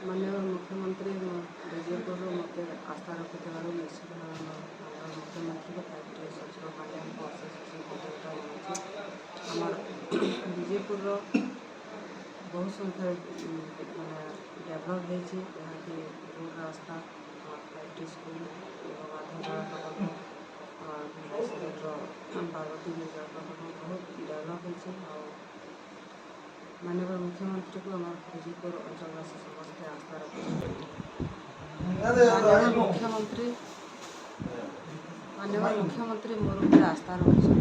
माननीय मुख्यमंत्री विजयपुर मत आस्था रखिथार निश्चित भाव माननीय मुख्यमंत्री को 5T सचिव पांड्या को अशेष कृतज्ञता जनाऊँ। आमर विजयपुर बहुत संख्या मानने डेभलप होती रोड रास्ता 5T स्कूल गाधोजल प्रकल्प पार्वती जल प्रकल्प बहुत डेभलप होती। माननीय मुख्यमंत्री को आम विजयपुर अंचलवासी समस्ते आस्था रखते माननीय मुख्यमंत्री मोर उपर आस्था रखते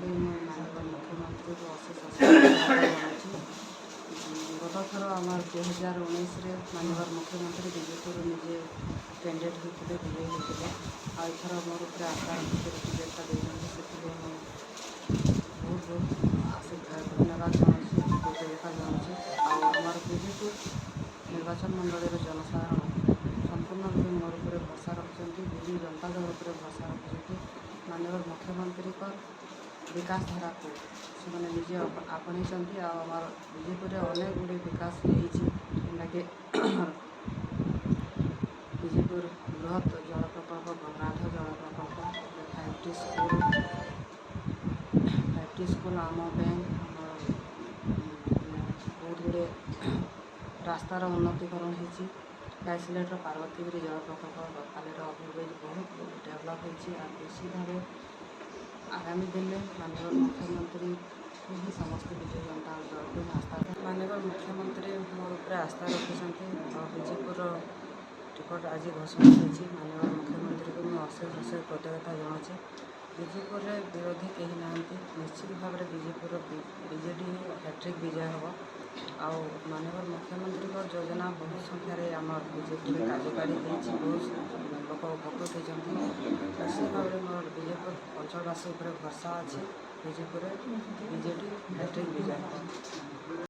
माननीय मुख्यमंत्री को अशेष गत थर आम 2019 माननीय मुख्यमंत्री विजयपुर निजे कैंडिडेट होते विजयी होते आईथर मोर उपर आस्था रखते टिकेटा देते बहुत बहुत धन्यवाद जनाऊँ कृतज्ञता जनाऊँ। आमर विजयपुर निर्वाचन मंडल जनसाधारण संपूर्ण रूप मोर उपर भरोसा रखिंट विजु जनता दल उपर भरोसा रखिंट माननीय मुख्यमंत्री विकास धारा को से निजे आपणई आमर विजयपुर अनेक गुड़े विकास होगी विजयपुर बृहत जल प्रकल्प गंगाध जल प्रकल्प 5T स्कूल आम बैंक बहुत गुड़े रास्तार उन्नतीकरण होती गाइसलेटर पार्वतीगिरी जल प्रकल्प बकालीर ओभरब्रिज बहुत डेभलप होती निश्चित भाव आगामी दिन में माननीय मुख्यमंत्री को ही समस्त विजय जनता दल को आस्था माननीय मुख्यमंत्री मोर उपर आस्था रखिंट विजयपुर टिकट आज घोषणा होती माननीय मुख्यमंत्री को अशेष अशेष कृतज्ञता जनाऊँ। विजयपुर विरोधी कहीं ना निश्चित भाव में विजयपुर बीजेडी हैट्रिक विजय हम आउ माननीय मुख्यमंत्री योजना बहुत संख्यार आम विजयपुर कार्यकारी बहुत लोक उपकृत होती निश्चित भाव में मोर विजयपुर अंचलवासी भरोसा अच्छी विजयपुर बीजेडी हैट्रिक विजय हम।